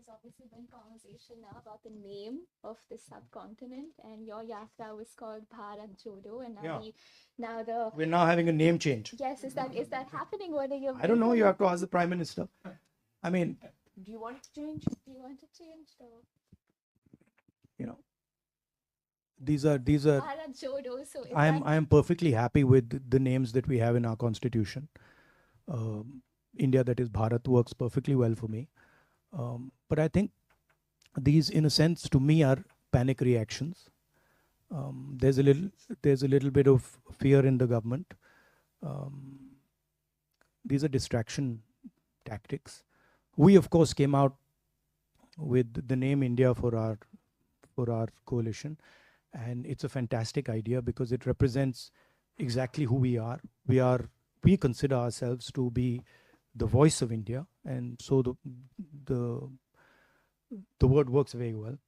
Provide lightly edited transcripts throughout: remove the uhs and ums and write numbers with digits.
there's obviously been conversation now about the name of the subcontinent, and your yatra was called Bharat Jodo, and now Yeah. now the We're now having a name change. yes, is that happening? What are your I don't know. views You on have to ask the Prime Minister. I mean, Do you want to change? Do you want to change the you know, these are. Bharat Jodo? So is I am perfectly happy with the names that we have in our constitution. Um, India, that is Bharat, works perfectly well for me. But I think these, in a sense, to me, are panic reactions. There's a little bit of fear in the government. Um, these are distraction tactics. We, of course, came out with the name India for our coalition, and it's a fantastic idea because it represents exactly who we are. We consider ourselves to be the voice of India, and so the the word works very well.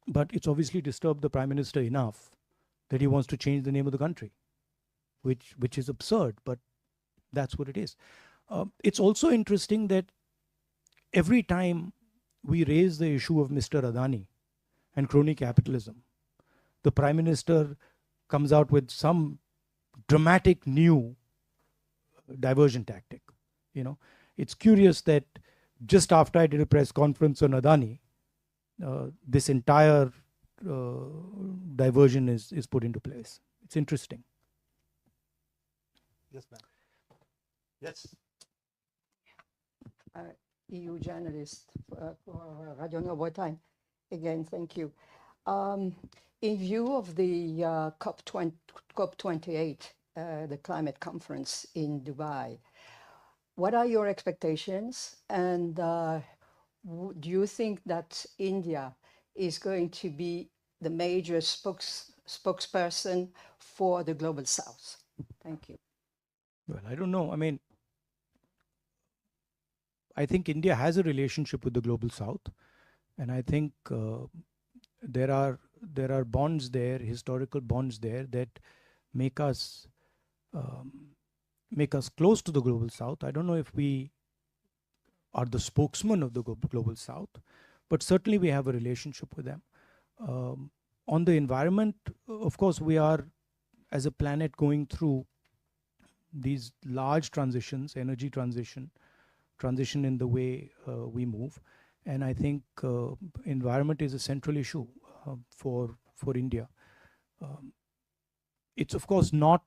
But it's obviously disturbed the Prime Minister enough that he wants to change the name of the country, which is absurd, but that's what it is. It's also interesting that every time we raise the issue of Mr. Adani and crony capitalism, the Prime Minister comes out with some dramatic new diversion tactic. You know, it's curious that just after I did a press conference on Adani, this entire diversion is put into place. It's interesting. Yes, ma'am. Yes. EU journalist for Radio Novo Time. Again, thank you. In view of the COP28, the climate conference in Dubai, what are your expectations? And do you think that India is going to be the major spokesperson for the Global South? Thank you. Well, I don't know. I mean, I think India has a relationship with the Global South, and I think there are bonds there, historical bonds there, that make us close to the Global South. I don't know if we are the spokesman of the Global South, but certainly we have a relationship with them. On the environment, of course, we are, as a planet, going through these large transitions, energy transition in the way we move, and I think environment is a central issue for India. It's of course not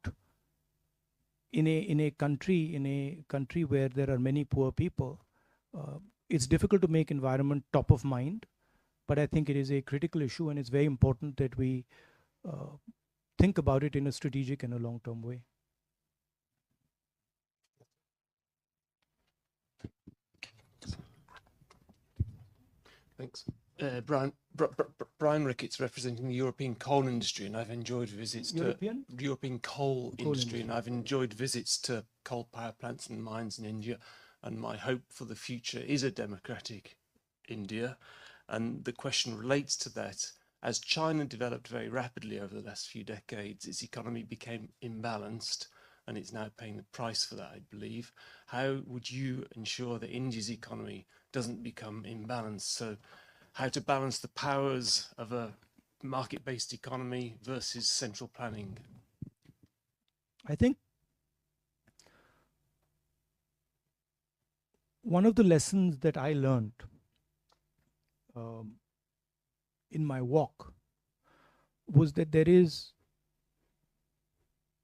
in a country where there are many poor people. It's difficult to make environment top of mind, but I think it is a critical issue, and it's very important that we think about it in a strategic and a long-term way. Thanks. Brian Ricketts, representing the European coal industry, and I've enjoyed visits to European coal industry, and I've enjoyed visits to coal power plants and mines in India. And my hope for the future is a democratic India. And the question relates to that. As China developed very rapidly over the last few decades, its economy became imbalanced, and it's now paying the price for that, I believe. How would you ensure that India's economy doesn't become imbalanced? So how to balance the powers of a market-based economy versus central planning? I think one of the lessons that I learned in my walk was that there is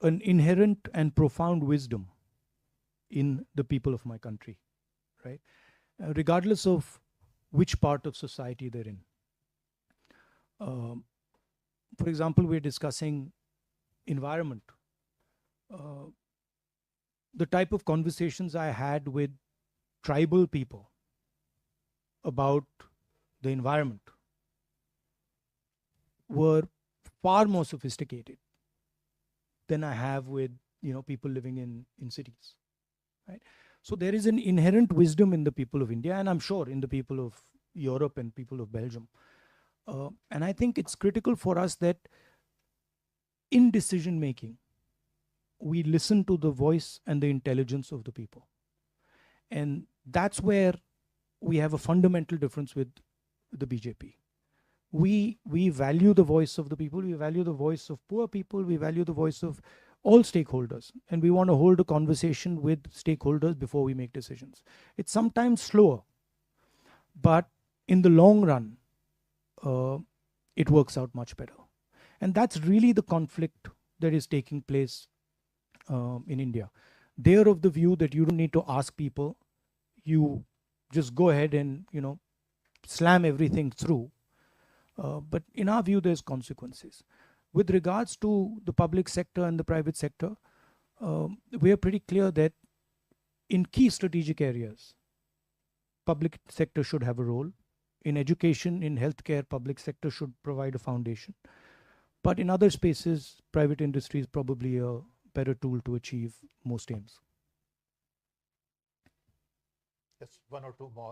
an inherent and profound wisdom in the people of my country, right? Regardless of which part of society they're in. For example, we're discussing environment. The type of conversations I had with tribal people about the environment were far more sophisticated than I have with people living in cities, right? So there is an inherent wisdom in the people of India, and I'm sure in the people of Europe and people of Belgium. And I think it's critical for us that in decision making, we listen to the voice and the intelligence of the people. And that's where we have a fundamental difference with the BJP. We value the voice of the people, we value the voice of poor people, we value the voice of all stakeholders, and we want to hold a conversation with stakeholders before we make decisions. It's sometimes slower, but in the long run, it works out much better. And that's really the conflict that is taking place in India. They're of the view that you don't need to ask people, you just go ahead and, slam everything through. But in our view, there's consequences. With regards to the public sector and the private sector, we are pretty clear that in key strategic areas, public sector should have a role. In education, in healthcare, public sector should provide a foundation. But in other spaces, private industry is probably a better tool to achieve most aims. Just one or two more.